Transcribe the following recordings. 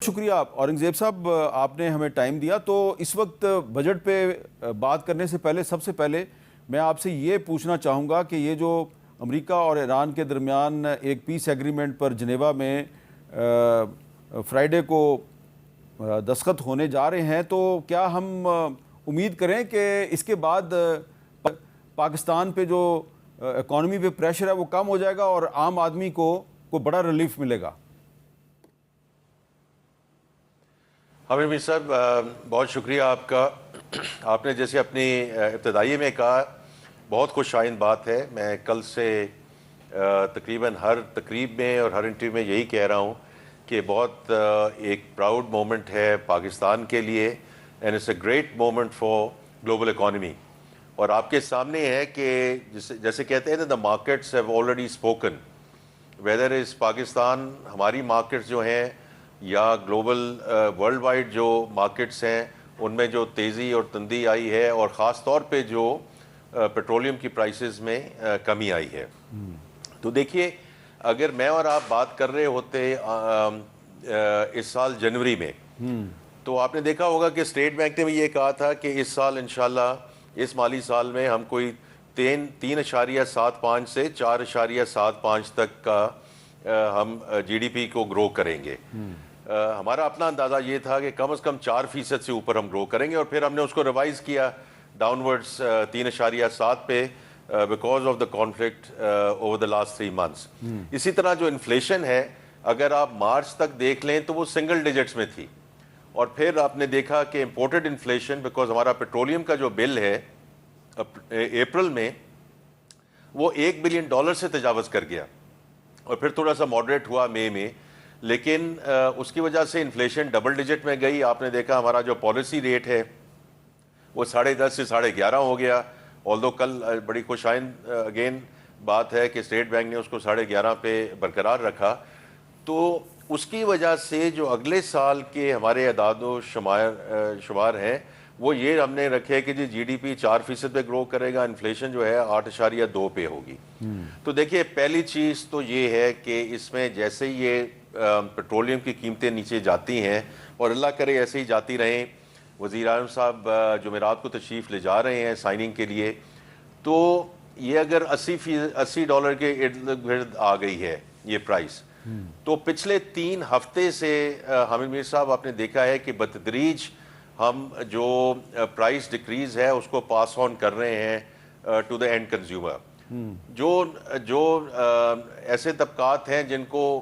شکریہ اورنگزیب صاحب، آپ نے ہمیں ٹائم دیا. تو اس وقت بجٹ پہ بات کرنے سے پہلے سب سے پہلے میں آپ سے یہ پوچھنا چاہوں گا کہ یہ جو امریکہ اور ایران کے درمیان ایک پیس ایگریمنٹ پر جنیوا میں فرائیڈے کو دستخط ہونے جا رہے ہیں، تو کیا ہم امید کریں کہ اس کے بعد پاکستان پہ جو اکانومی پہ پریشر ہے وہ کم ہو جائے گا اور عام آدمی کو بڑا ریلیف ملے گا؟ حامد میر صاحب، بہت شکریہ آپ کا. آپ نے جیسے اپنی ابتدائی میں کہا، بہت خوش آئند بات ہے. میں کل سے تقریباً ہر تقریب میں اور ہر انٹرویو میں یہی کہہ رہا ہوں کہ بہت ایک پراؤڈ مومنٹ ہے پاکستان کے لیے، and it's a great moment for global economy. اور آپ کے سامنے ہے کہ جیسے کہتے ہیں نا، the markets have already spoken. Whether is Pakistan, ہماری مارکیٹس جو ہیں یا گلوبل ورلڈ وائڈ جو مارکیٹس ہیں، ان میں جو تیزی اور تندی آئی ہے، اور خاص طور پہ جو پیٹرولیم کی پرائسز میں کمی آئی ہے. تو دیکھیے، اگر میں اور آپ بات کر رہے ہوتے اس سال جنوری میں، تو آپ نے دیکھا ہوگا کہ اسٹیٹ بینک نے بھی یہ کہا تھا کہ اس سال انشاءاللہ اس مالی سال میں ہم کوئی 3.75 سے 4.75 تک کا ہم جی ڈی پی کو گرو کریں گے. ہمارا اپنا اندازہ یہ تھا کہ کم از کم 4% سے اوپر ہم گرو کریں گے، اور پھر ہم نے اس کو ریوائز کیا ڈاؤن ورڈز 3.7 پہ because of the conflict over the last 3 months. اسی طرح جو انفلیشن ہے، اگر آپ مارچ تک دیکھ لیں تو وہ سنگل ڈیجٹس میں تھی، اور پھر آپ نے دیکھا کہ امپورٹڈ انفلیشن، بیکاز ہمارا پیٹرولیم کا جو بل ہے اپریل میں وہ $1 بلین سے تجاوز کر گیا، اور پھر تھوڑا سا ماڈریٹ ہوا مئی میں، لیکن اس کی وجہ سے انفلیشن ڈبل ڈیجٹ میں گئی. آپ نے دیکھا ہمارا جو پالیسی ریٹ ہے وہ 10.5 سے 11.5 ہو گیا. آلدو کل بڑی خوش آئند اگین بات ہے کہ اسٹیٹ بینک نے اس کو 11.5 پہ برقرار رکھا. تو اس کی وجہ سے جو اگلے سال کے ہمارے اعداد و شمار ہیں وہ یہ ہم نے رکھے کہ جی ڈی پی 4% پہ گرو کرے گا، انفلیشن جو ہے 8.2 پہ ہوگی. تو دیکھیے، پہلی چیز تو یہ ہے کہ اس میں جیسے یہ پیٹرولیم کی قیمتیں نیچے جاتی ہیں، اور اللہ کرے ایسے ہی جاتی رہیں، وزیر اعظم صاحب جمعرات کو تشریف لے جا رہے ہیں سائننگ کے لیے، تو یہ اگر $80 کے ارد گرد آ گئی ہے یہ پرائس، تو پچھلے 3 ہفتے سے حامد میر صاحب آپ نے دیکھا ہے کہ بتدریج ہم جو پرائس ڈکریز ہے اس کو پاس آن کر رہے ہیں ٹو دا اینڈ کنزیومر. جو ایسے طبقات ہیں جن کو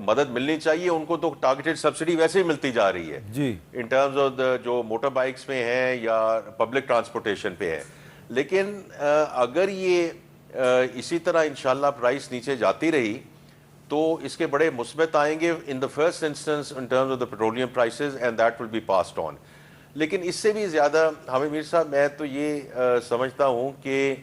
مدد ملنی چاہیے، ان کو تو ٹارگیٹڈ سبسڈی ویسے ہی ملتی جا رہی ہے ان ٹرمز آف جو موٹر بائکس میں ہیں یا پبلک ٹرانسپورٹیشن پہ ہے. لیکن اگر یہ اسی طرح انشاءاللہ پرائس نیچے جاتی رہی تو اس کے بڑے مثبت آئیں گے in the first instance in terms of the petroleum prices, and that will be passed on. لیکن اس سے بھی زیادہ حامد میر صاحب، میں تو یہ سمجھتا ہوں کہ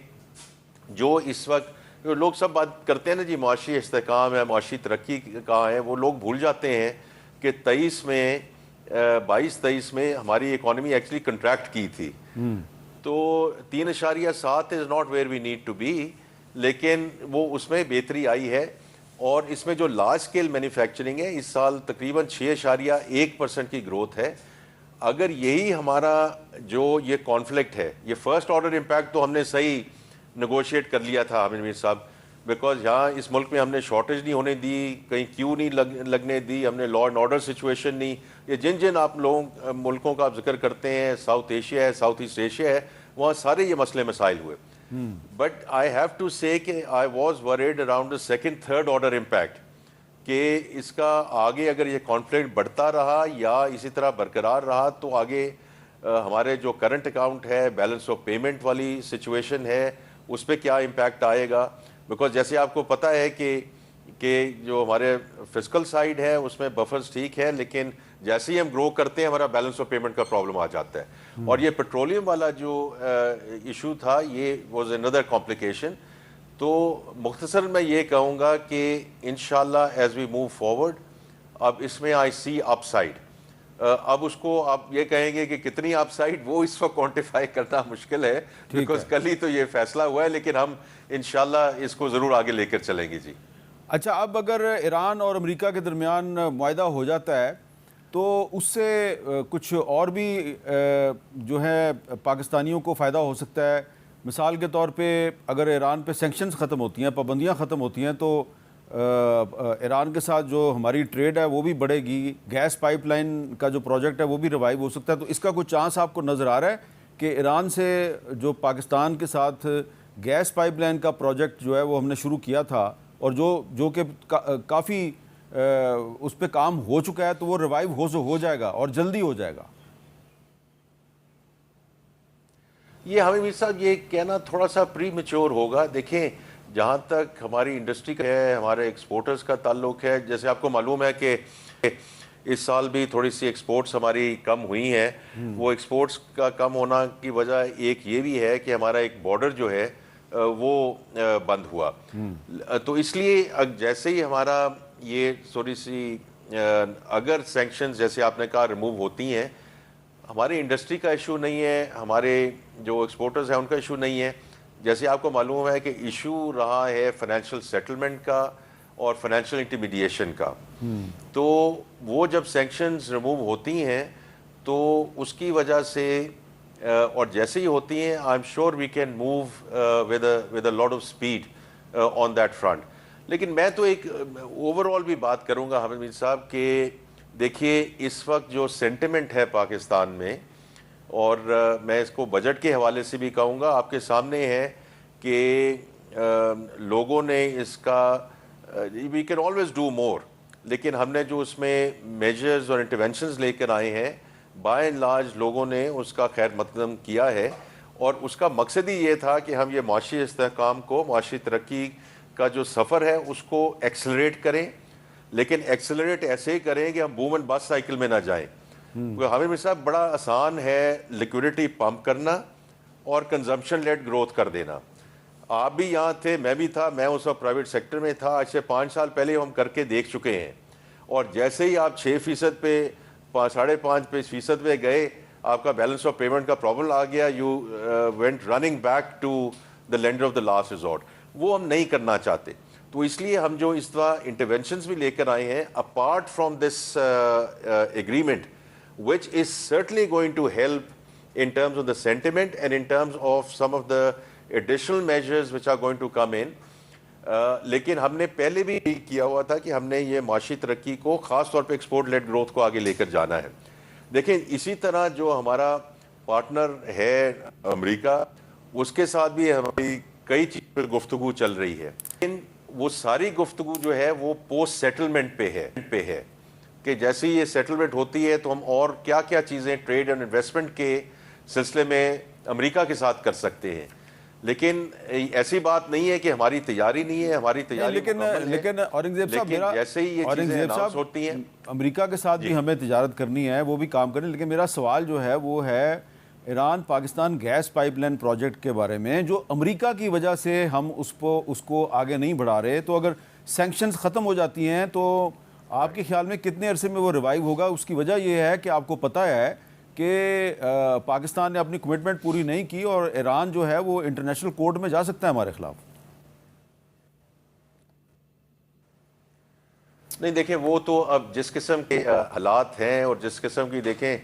جو اس وقت لوگ سب بات کرتے ہیں نا جی معاشی استحکام ہے، معاشی ترقی کہاں ہے، وہ لوگ بھول جاتے ہیں کہ 22-23 میں ہماری اکانومی ایکچولی کنٹریکٹ کی تھی. تو 3.7 is not where we need to be, لیکن وہ اس میں بہتری آئی ہے. اور اس میں جو لارج اسکیل مینوفیکچرنگ ہے، اس سال تقریباً 6.1% کی گروتھ ہے. اگر یہی ہمارا جو یہ کانفلکٹ ہے، یہ فرسٹ آرڈر امپیکٹ تو ہم نے صحیح نیگوشیٹ کر لیا تھا حامد میر صاحب، بیکاز یہاں اس ملک میں ہم نے شارٹیج نہیں ہونے دی، کہیں کیوں نہیں لگنے دی، ہم نے لا اینڈ آرڈر سچویشن نہیں، یہ جن آپ لوگوں ملکوں کا آپ ذکر کرتے ہیں، ساؤتھ ایشیا ہے، ساؤتھ ایسٹ ایشیا ہے، وہاں سارے یہ مسئلے مسائل ہوئے. بٹ آئی ہیو ٹو سے کہ I was word around the second third order impact, کہ اس کا آگے اگر یہ کانفلکٹ بڑھتا رہا یا اسی طرح برقرار رہا تو آگے ہمارے جو کرنٹ اکاؤنٹ ہے، بیلنس آف پیمنٹ والی سچویشن ہے، اس پہ کیا امپیکٹ آئے گا. بیکاز جیسے آپ کو پتہ ہے کہ جو ہمارے فسکل سائیڈ ہے اس میں بفرز ٹھیک ہے، لیکن جیسے ہی ہم گرو کرتے ہیں ہمارا بیلنس آف پیمنٹ کا پرابلم آ جاتا ہے. اور یہ پیٹرولیم والا جو ایشو تھا، یہ واز اندر کمپلیکیشن. تو مختصر میں یہ کہوں گا کہ انشاءاللہ ایز وی موو فارورڈ، اب اس میں آئی سی اپ سائڈ. اب اس کو آپ یہ کہیں گے کہ کتنی اپ سائڈ، وہ اس وقت کوانٹیفائی کرنا مشکل ہے، بیکاز کل ہی تو یہ فیصلہ ہوا ہے، لیکن ہم انشاءاللہ اس کو ضرور آگے لے کر چلیں گے. جی اچھا، اب اگر ایران اور امریکہ کے درمیان معاہدہ ہو جاتا ہے تو اس سے کچھ اور بھی جو ہے پاکستانیوں کو فائدہ ہو سکتا ہے. مثال کے طور پہ اگر ایران پہ سینکشنز ختم ہوتی ہیں, پابندیاں ختم ہوتی ہیں, تو ایران کے ساتھ جو ہماری ٹریڈ ہے وہ بھی بڑھے گی. گیس پائپ لائن کا جو پروجیکٹ ہے وہ بھی ریوائیو ہو سکتا ہے. تو اس کا کوئی چانس آپ کو نظر آ رہا ہے کہ ایران سے جو پاکستان کے ساتھ گیس پائپ لائن کا پروجیکٹ جو ہے وہ ہم نے شروع کیا تھا اور جو کہ کافی اس پہ کام ہو چکا ہے, تو وہ ریوائیو ہو جائے گا اور جلدی ہو جائے گا؟ یہ ہمیں میر صاحب یہ کہنا تھوڑا سا پری میچور ہوگا. دیکھیں جہاں تک ہماری انڈسٹری کا ہے, ہمارے ایکسپورٹرز کا تعلق ہے, جیسے آپ کو معلوم ہے کہ اس سال بھی تھوڑی سی ایکسپورٹس ہماری کم ہوئی ہیں. وہ ایکسپورٹس کا کم ہونا کی وجہ ایک یہ بھی ہے کہ ہمارا ایک بارڈر جو ہے وہ بند ہوا. تو اس لیے جیسے ہی ہمارا یہ تھوڑی سی اگر سینکشنز جیسے آپ نے کہا ریموو ہوتی ہیں, ہماری انڈسٹری کا ایشو نہیں ہے, ہمارے جو ایکسپورٹرز ہیں ان کا ایشو نہیں ہے. جیسے آپ کو معلوم ہے کہ ایشو رہا ہے فائنینشیل سیٹلمنٹ کا اور فائنینشیل انٹیمیڈیشن کا. تو وہ جب سینکشنز ریموو ہوتی ہیں تو اس کی وجہ سے اور جیسے ہی ہوتی ہیں I am sure we can move with a lot of speed on that front. لیکن میں تو ایک اوور آل بھی بات کروں گا حامد میر صاحب کہ دیکھیے اس وقت جو سینٹیمنٹ ہے پاکستان میں, اور میں اس کو بجٹ کے حوالے سے بھی کہوں گا, آپ کے سامنے ہے کہ لوگوں نے اس کا we can always do more, لیکن ہم نے جو اس میں میجرز اور انٹرونشنز لے کر آئے ہیں بائی اینڈ لارج لوگوں نے اس کا خیر مقدم کیا ہے. اور اس کا مقصد ہی یہ تھا کہ ہم یہ معاشی استحکام کو, معاشی ترقی کا جو سفر ہے اس کو ایکسلریٹ کریں, لیکن ایکسلریٹ ایسے ہی کریں کہ ہم بوم اینڈ بس سائیکل میں نہ جائیں. حامد میر صاحب بڑا آسان ہے لیکوڈیٹی پمپ کرنا اور کنزمپشن لیڈ گروتھ کر دینا. آپ بھی یہاں تھے, میں بھی تھا, میں اس وقت پرائیویٹ سیکٹر میں تھا, آج سے 5 سال پہلے ہم کر کے دیکھ چکے ہیں. اور جیسے ہی آپ 6% پہ 5.5% پہ گئے, آپ کا بیلنس آف پیمنٹ کا پرابلم آ گیا, you went running back to the lender of the last resort. وہ ہم نہیں کرنا چاہتے. تو اس لیے ہم جو اس طرح انٹرونشنز بھی لے کر آئے ہیں apart from this agreement which is certainly going to help in terms of the sentiment and in terms of some of the additional measures which are going to come in. لیکن ہم نے پہلے بھی کیا ہوا تھا کہ ہم نے یہ معاشی ترقی کو خاص طور پہ ایکسپورٹ لیڈ گروتھ کو آگے لے کر جانا ہے. دیکھیں اسی طرح جو ہمارا پارٹنر ہے امریکہ, اس کے ساتھ بھی ہماری کئی چیز پر گفتگو چل رہی ہے, لیکن وہ ساری گفتگو جو ہے وہ پوسٹ سیٹلمنٹ پہ ہے کہ جیسے یہ سیٹلمنٹ ہوتی ہے تو ہم اور کیا کیا چیزیں ٹریڈ اینڈ انویسٹمنٹ کے سلسلے میں امریکہ کے ساتھ کر سکتے ہیں. لیکن ایسی بات نہیں ہے کہ ہماری تیاری نہیں ہے, ہماری تیاری لیکن اورنگزیب صاحب, میرا جیسے ہی یہ چیزیں اناؤنس ہوتی ہیں امریکہ کے ساتھ بھی ہمیں تجارت کرنی ہے, وہ بھی کام کریں. لیکن میرا سوال جو ہے وہ ہے Iran Pakistan gas pipeline project کے بارے میں, جو امریکہ کی وجہ سے ہم اس کو آگے نہیں بڑھا رہے. تو اگر سینکشنز ختم ہو جاتی ہیں تو آپ کے خیال میں کتنے عرصے میں وہ ریوائیو ہوگا؟ اس کی وجہ یہ ہے کہ آپ کو پتہ ہے کہ پاکستان نے اپنی کمٹمنٹ پوری نہیں کی اور ایران جو ہے وہ انٹرنیشنل کورٹ میں جا سکتا ہے ہمارے خلاف. نہیں دیکھیں, وہ تو اب جس قسم کے حالات ہیں اور جس قسم کی دیکھیں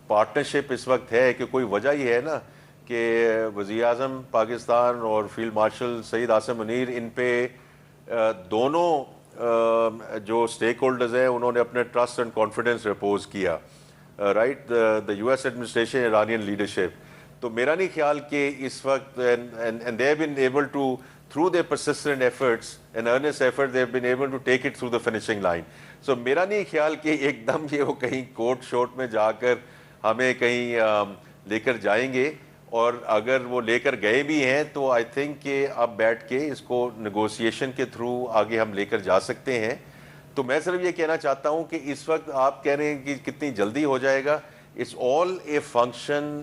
پارٹنرشپ اس وقت ہے کہ کوئی وجہ یہ ہے نا کہ وزیر اعظم پاکستان اور فیلڈ مارشل سعید عاصم منیر, ان پہ دونوں جو سٹیک ہولڈرز ہیں انہوں نے اپنے ٹرسٹ اینڈ کانفیڈنس ریپوز کیا, right, the U S administration, Iranian leadership. تو میرا نہیں خیال کہ اس وقت and they have been able to through their persistent efforts and earnest effort they have been able to take it through the finishing line. So میرا نہیں خیال کہ ایک دم یہ وہ کہیں کورٹ شورٹ میں جا کر ہمیں کہیں لے کر جائیں گے, اور اگر وہ لے کر گئے بھی ہیں تو آئی تھنک کہ اب بیٹھ کے اس کو نیگوسیشن کے تھرو آگے ہم لے کر جا سکتے ہیں. تو میں صرف یہ کہنا چاہتا ہوں کہ اس وقت آپ کہہ رہے ہیں کہ کتنی جلدی ہو جائے گا, it's all a function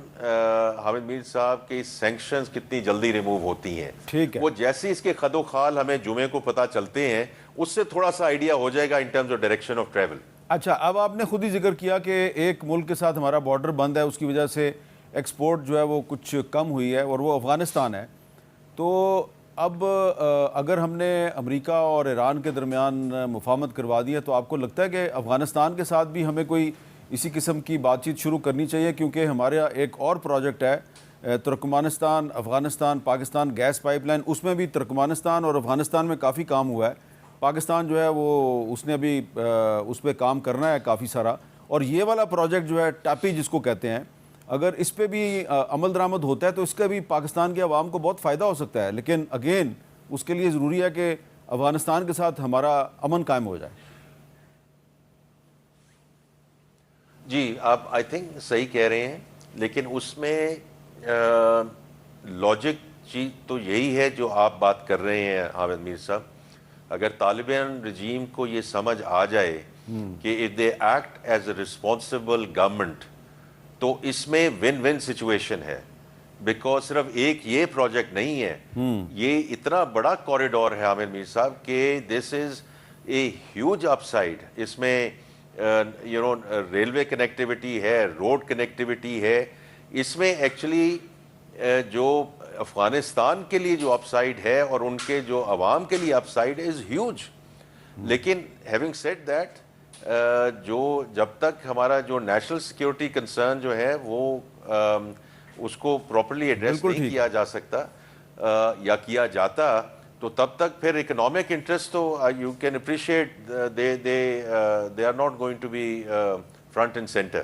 Hamid Mir صاحب کے سینکشنز کتنی جلدی ریموو ہوتی ہیں. ٹھیک ہے, وہ جیسے اس کے خد و خال ہمیں جمعے کو پتہ چلتے ہیں اس سے تھوڑا سا آئیڈیا ہو جائے گا in terms of direction of travel. اچھا, اب آپ نے خود ہی ذکر کیا کہ ایک ملک کے ساتھ ہمارا بارڈر بند ہے, اس کی وجہ سے ایکسپورٹ جو ہے وہ کچھ کم ہوئی ہے, اور وہ افغانستان ہے. تو اب اگر ہم نے امریکہ اور ایران کے درمیان مفاہمت کروا دی ہے تو آپ کو لگتا ہے کہ افغانستان کے ساتھ بھی ہمیں کوئی اسی قسم کی بات چیت شروع کرنی چاہیے، کیونکہ ہمارا ایک اور پروجیکٹ ہے Turkmenistan Afghanistan Pakistan gas pipeline, اس میں بھی ترکمانستان اور افغانستان میں کافی کام ہوا ہے. پاکستان جو ہے وہ اس نے ابھی اس پہ کام کرنا ہے کافی سارا. اور یہ والا پروجیکٹ جو ہے ٹاپی جس کو کہتے ہیں، اگر اس پہ بھی عمل درآمد ہوتا ہے تو اس کا بھی پاکستان کے عوام کو بہت فائدہ ہو سکتا ہے. لیکن اگین اس کے لیے ضروری ہے کہ افغانستان کے ساتھ ہمارا امن قائم ہو جائے. جی آپ آئی تھنک صحیح کہہ رہے ہیں، لیکن اس میں لاجک چیز تو یہی ہے جو آپ بات کر رہے ہیں حامد میر صاحب. اگر طالبان رجیم کو یہ سمجھ آ جائے کہ if they act as a responsible government تو اس میں ون ون سچویشن ہے. بیکاز صرف ایک یہ پروجیکٹ نہیں ہے، یہ اتنا بڑا کوریڈور ہے عامر میر صاحب کہ دس از اے ہیوج اپ سائڈ. اس میں ریلوے کنیکٹیوٹی ہے، روڈ کنیکٹیوٹی ہے. اس میں ایکچولی جو افغانستان کے لیے جو اپ سائڈ ہے اور ان کے جو عوام کے لیے اپ سائڈ از ہیوج. لیکن ہیونگ سیڈ دیٹ جو جب تک ہمارا جو نیشنل سیکیورٹی کنسرن جو ہے وہ اس کو پراپرلی ایڈریس نہیں کیا جا سکتا یا کیا جاتا تو تب تک پھر اکنامک انٹرسٹ تو you can appreciate they are not going to be front and centre.